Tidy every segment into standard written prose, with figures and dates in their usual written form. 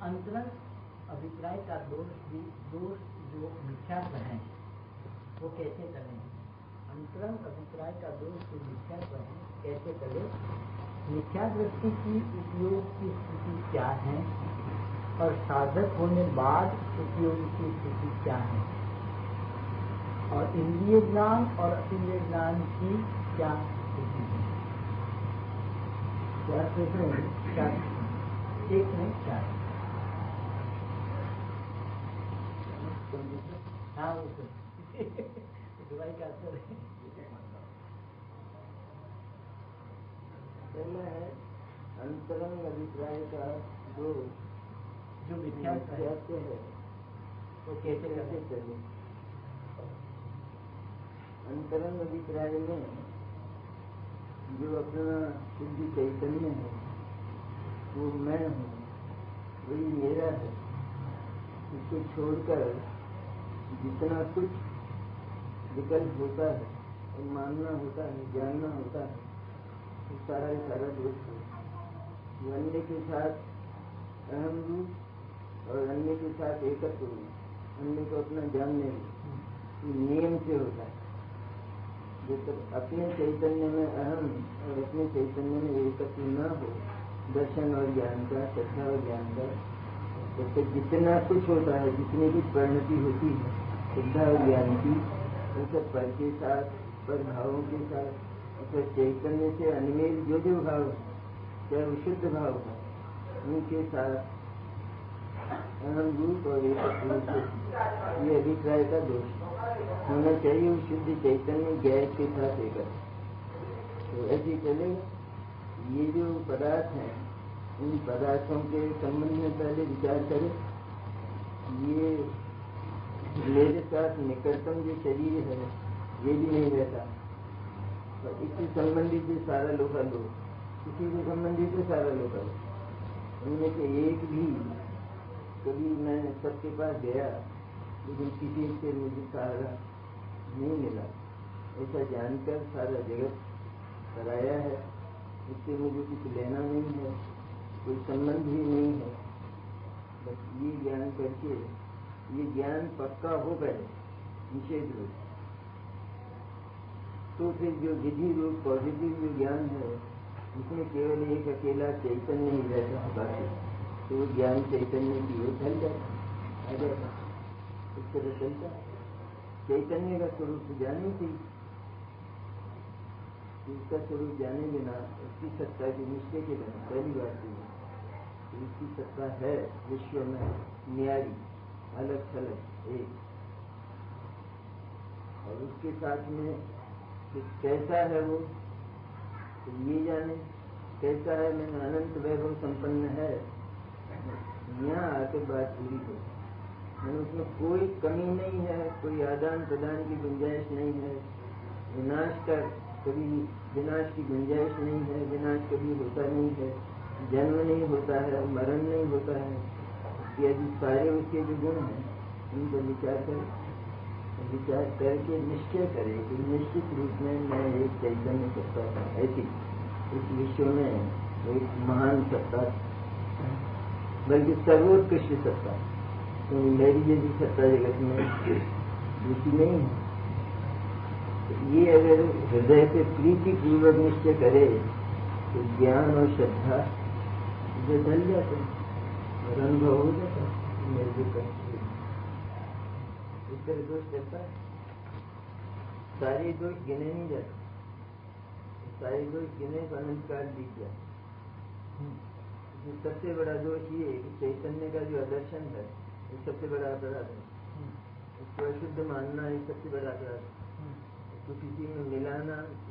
अंतरंग अभिप्राय का दोष जो मिथ्यात्व है वो कैसे टले? अंतरंग अभिप्राय का दोष जो मिथ्यात्व है कैसे टले? मिथ्या दृष्टि की उपयोग की स्थिति क्या है और साधक होने बाद उपयोग की स्थिति क्या है, और इंद्रिय ज्ञान और अतीन्द्रिय ज्ञान की क्या स्थिति है? क्या सोच रहे हैं? क्या एक नहीं क्या? हाँ वो दवाई का असर है। पहला है अंतरंग अभिप्राय का जो मिथ्यात्व है वो कैसे चले। अंतरंग अभिप्राय में जो अपना शुद्ध चैतन्य है वो मैं हूँ, वही मेरा है। इसको छोड़कर जितना कुछ विकल्प होता है और मानना होता है, जानना होता है, वो सारा दोष है। वो अन्य के साथ अहम रूप और अन्य के साथ एकत्व रूप, अन्य को अपना जानने नियम से होता है। जब तक अपने चैतन्य में अहम और अपने चैतन्य में एकत्व न हो, दर्शन और ज्ञान का, श्रद्धा और ज्ञान का, तब तक जितना कुछ होता है, जितनी कुछ परिणति होती है श्रद्धा और ज्ञान की, वो सब पर के साथ, पर भावों के साथ, और चैतन्य से अनिमेल जो भाव है, चाहे वो शुद्ध भाव है, उनके साथ अहम रूप और एकत्व रूप, ये अभिप्राय का दोष होना चाहिए। वो शुद्ध चैतन्य गैस के साथ एकत्र, तो ऐसे चलेगा। ये जो पदार्थ हैं, इन पदार्थों के संबंध में पहले विचार करें। ये मेरे साथ निकटतम जो शरीर है ये भी नहीं रहता, और इससे संबंधित जो सारा लोकालोक, इसी से संबंधित है सारा लोकालोक। उनमें से एक भी कभी मैं सबके पास गया लेकिन किसी से मुझे सहारा नहीं मिला, ऐसा जानकर सारा जगत कराया है। इससे मुझे कुछ लेना नहीं है, कोई संबंध ही नहीं है। बस ये ज्ञान करके, ये ज्ञान पक्का हो गए निषेध रूप, तो फिर जो विधि रूप पॉजिटिव जो ज्ञान है उसमें केवल एक अकेला चैतन्य ही रहता है, बाकी तो ज्ञान चैतन्य की ओर ढल जाता, इस तरह चलता। चैतन्य का स्वरूप जाने थी, उसका स्वरूप जाने बिना, उसकी सत्ता की निश्चय के बिना, पहली बात है उसकी सत्ता है विश्व में न्यारी, अलग थलग एक, और उसके साथ में कैसा है वो तो ये जाने, कैसा है मैंने अनंत वैभव संपन्न है, यहाँ आकर बात पूरी हो। मैंने उसमें कोई कमी नहीं है, कोई आदान प्रदान की गुंजाइश नहीं है, विनाश का कभी विनाश की गुंजाइश नहीं है, विनाश कभी होता नहीं है, जन्म नहीं होता है, मरण नहीं होता है। यदि सारे उसके जो गुण हैं उनको विचार करके निश्चय करे कि निश्चित रूप में मैं एक चैतन्य सत्ता था, ऐसी इस विश्व में एक महान सत्ता, बल्कि सर्वोत्कृष्ट सत्ता, तो मेरी जैसी सत्ता जगत में दूसरी नहीं है। ये अगर हृदय से प्रीति पूर्वक निश्चय करे तो ज्ञान और श्रद्धा जो ढल जाते हैं और अनुभव हो जाता है मेरे को इस तरह दोष करता है। सारे दोष गिने नहीं जाते, सारे दोष गिने तो अनंत काल बीत जाए। सबसे बड़ा दोष ये कि चैतन्य का जो आदर्शन है वो सबसे बड़ा अपराध है, उसको अशुद्ध मानना ये सबसे बड़ा अपराध है, तो किसी में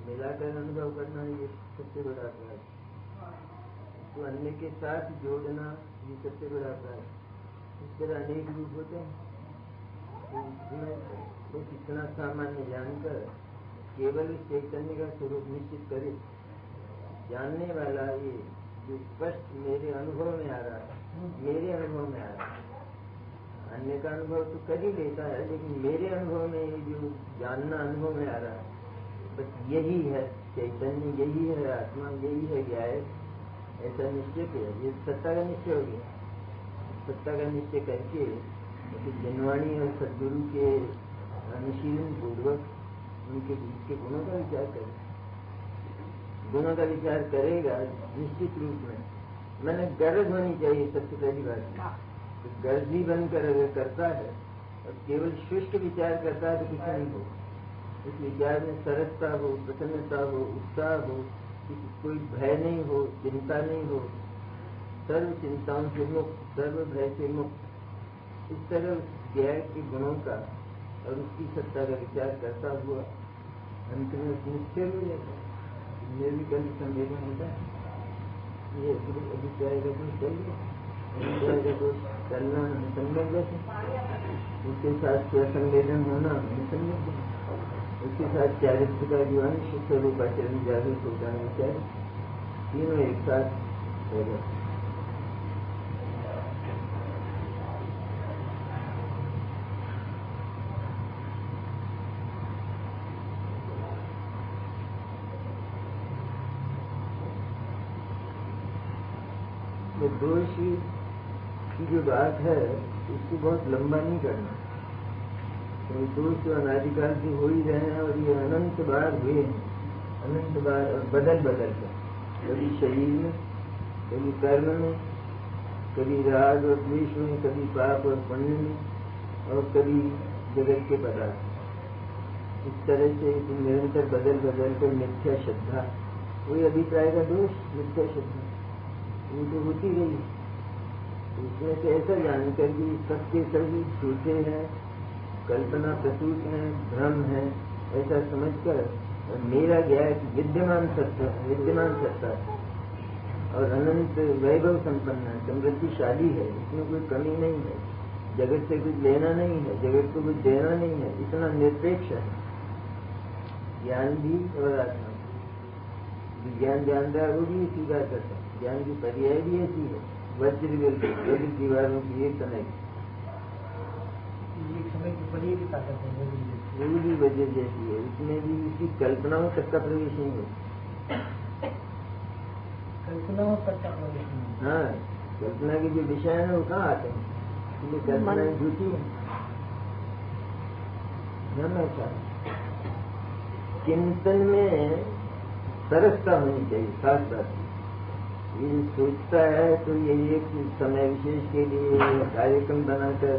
मिलाकर अनुभव करना ये सबसे बड़ा अपराध, तो अन्य के साथ जोड़ना ये सबसे बड़ा अपराध। इस तरह अनेक रूप होते हैं, तो इसमें तो कितना सामान्य जानकर केवल चैतन्य का स्वरूप निश्चित करे। जानने वाला ये जो स्पष्ट मेरे अनुभव में आ रहा है, मेरे अनुभव में आ रहा है, अन्य का अनुभव तो कर ही लेता है, लेकिन मेरे अनुभव में ये जो जानना अनुभव में आ रहा है, बस यही है चैतन्य, यही है आत्मा, यही है ज्ञान, ऐसा निश्चय किया, ये सत्ता का निश्चय हो गया। सत्ता का निश्चय करके तो जनवाणी और सदगुरु के अनुशीलन पूर्वक उनके बीच के गुणों का विचार करे। गुणों का विचार करेगा निश्चित रूप में, मैंने गरज होनी चाहिए सबसे पहली बात। तो गरज ही बनकर अगर करता है और केवल शुष्क विचार करता है तो कुछ नहीं हो। उस विचार में सरलता हो, प्रसन्नता हो, उत्साह हो, कोई भय नहीं हो, चिंता नहीं हो, सर्व चिंताओं से मुक्त, सर्व भय से मुक्त, इस तरह उस ज्ञान के गुणों का और उसकी सत्ता का विचार करता हुआ अंत में निश्चय हो जाता है। निर्विकल्प संवेदन होता है। ये अभिप्राय का दोष चाहिए, अभिप्राय का दोष करना निसंवेदन, उसके साथ संवेदन होना निसंवेदन, उसके साथ चारित्र का जो अंश स्वरूपाचरण जागृत हो जाना चाहिए, तीनों एक साथ होगा। तो दोष की जो बात है उसको बहुत लंबा नहीं करना। तो दोष तो अनादिकाल से हो ही रहे हैं और ये अनंत बार हुए हैं, अनंत बार, और बदल बदल कर, कभी शरीर में, कभी कर्म में, कभी राग और द्वेष में, कभी पाप और पुण्य में, और कभी जगत के पदार्थ। इस तरह से निरंतर बदल बदल कर मिथ्या श्रद्धा, वही अभिप्राय का दोष, मिथ्या श्रद्धा वो तो होती रही। उसमें से ऐसा जानकर कि सबके सभी झूठे हैं, कल्पना प्रसूत है, भ्रम है, ऐसा समझकर मेरा ज्ञान विद्यमान सत्ता है और अनंत वैभव संपन्न है, समृद्धिशाली है, इसमें कोई कमी नहीं है, जगत से कुछ लेना नहीं है, जगत को कुछ देना नहीं है, इतना निरपेक्ष है ज्ञान भी और आत्मा। विज्ञान जान रहा है वो भी स्वीकार करता है, ज्ञान की पर्याय भी ऐसी है, वज्र दीवारों की एक समय की बड़ी भी ताकत है, वो भी वज्र जैसी है, उसमें भी उसकी कल्पनाओं तक का प्रवेश नहीं हो। कल्पनाओं तक का प्रवेश नहीं। हाँ, कल्पना के जो विषय है वो कहाँ आते हैं, इसलिए कल्पनाएं झूठी है। चिंतन में सरसता होनी चाहिए, खास बात। ये सोचता है तो ये एक समय विशेष के लिए कार्यक्रम बनाकर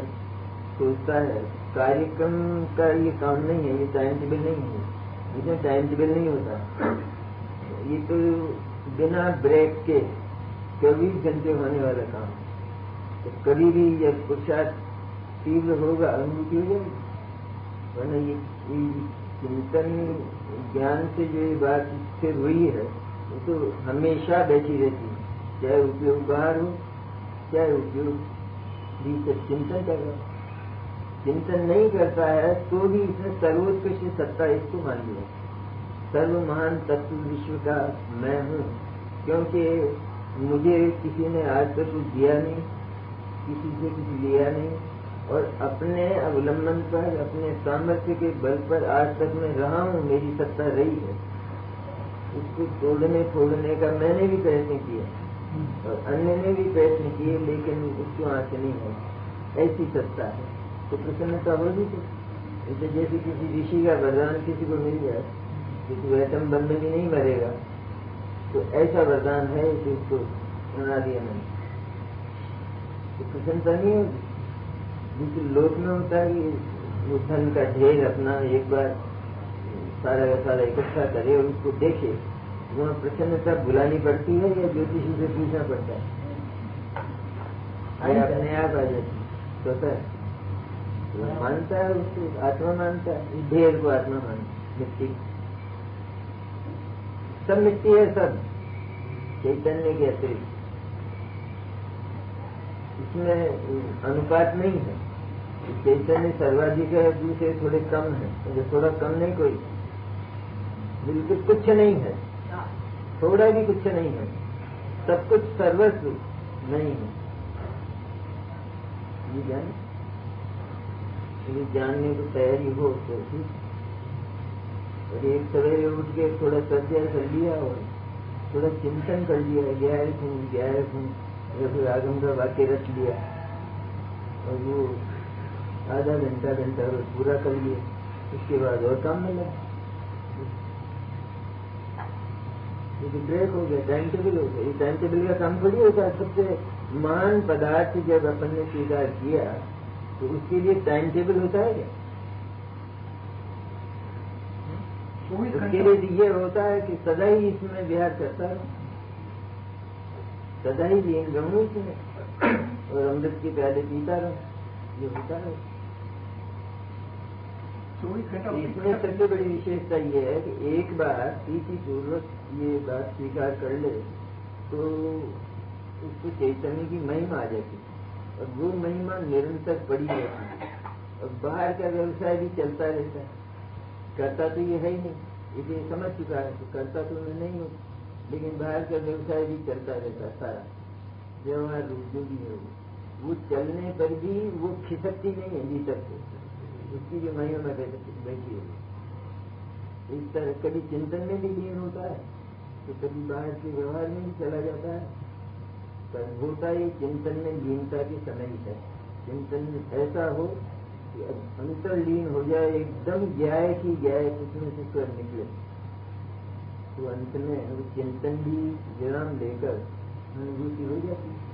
सोचता है, कार्यक्रम का ये काम नहीं है, ये टाइम टेबल नहीं है, इसमें टाइम टेबल नहीं होता। ये तो बिना ब्रेक के 24 घंटे होने वाला काम, तो कभी भी जब पुरुषार्थ तीव्र होगा अनुभूति हो जाएगी। वरना ये चिंतन ज्ञान से जो ये बात स्थिर हुई है वो तो हमेशा बैठी रहती है, चाहे उपयोग बाहर हो चाहे उपयोग भी। चिंतन कर रहा, चिंतन नहीं करता है तो भी इसने सर्वोत्कृष्ट सत्ता इसको मान लिया, सर्व महान तत्व विश्व का मैं हूँ, क्योंकि मुझे किसी ने आज तक कुछ दिया नहीं, किसी से कुछ लिया नहीं, और अपने अवलंबन पर, अपने सामर्थ्य के बल पर आज तक मैं रहा हूँ, मेरी सत्ता रही है। उसको तोड़ने फोड़ने का मैंने भी प्रयत्न किया और अन्य ने भी प्रयत्न किए, लेकिन उसको आंख नहीं है, ऐसी सत्ता है। तो प्रसन्नता होगी तो जैसे किसी ऋषि का वरदान किसी को मिल जाए, किसी वैतम बंद भी नहीं मरेगा, तो ऐसा वरदान है कि उसको बना दिया मैंने, तो प्रसन्नता नहीं होगी। जिस लोक में होता है कि वो धन का ढेर अपना एक बार सारा का सारा इकट्ठा करे और उसको देखे, वहाँ प्रसन्नता बुलानी पड़ती है या ज्योतिषी से पूछना पड़ता है? अपने आप आ जाती है, तो मानता है उसको, आत्मा मानता है, ढेर को आत्मा मानता, मिट्टी सब मिट्टी है, सब चैतन्य के अतिरिक्त, इसमें अनुपात नहीं है। चैतन्य सर्वाधिक है, दूसरे थोड़े कम है, तो थोड़ा कम नहीं, कोई बिल्कुल कुछ नहीं है, थोड़ा भी कुछ नहीं है, सब कुछ सर्वस्व नहीं है। ये जाने, ये जानने को तैयारी हो तो ठीक। और एक सवेरे उठ के थोड़ा सज्जा कर लिया और थोड़ा चिंतन कर लिया, गैर हूँ या फिर आगम का वाक्य रच लिया, और वो आधा घंटा रोज पूरा कर लिए, उसके बाद और काम मिला, ये ब्रेक हो गया, टाइम टेबल हो गया। ये टाइम टेबल का काम थोड़ी होता है। सबसे महान पदार्थ जब अपन ने स्वीकार किया तो उसके लिए टाइम टेबल होता है क्या? उसके लिए ये होता है कि सदा ही इसमें विहार करता है, सदा ही लीन रहूं इसमें और अमृत के प्याले पीता रहूं, ये होता है। इसमें सबसे बड़ी विशेषता ये है कि एक बार प्रीति पूर्वक ये बात स्वीकार कर ले तो उसको चैतन्य की महिमा आ जाती है और वो महिमा निरंतर पड़ी रहती है और बाहर का व्यवसाय भी चलता रहता है। करता तो ये है ही नहीं, इसे समझ चुका है तो करता तो मैं नहीं हूँ, लेकिन बाहर का व्यवसाय भी चलता रहता है, सारा व्यवहार रूप जो भी है वो चलने पर भी वो खिसकती नहीं है भीतर से, उसकी जो महिमा में बैठी है। इस तरह कभी चिंतन में भी लीन होता है तो कभी बाहर के व्यवहार में भी चला जाता है, पर होता है चिंतन में लीनता के समय ही है। चिंतन में ऐसा हो कि अंतर्लीन हो जाए, एकदम जाए कि जाए, उसमें से स्वर निकले, तो अंत में वो चिंतन भी विराम लेकर अनुभूति हो जाती है।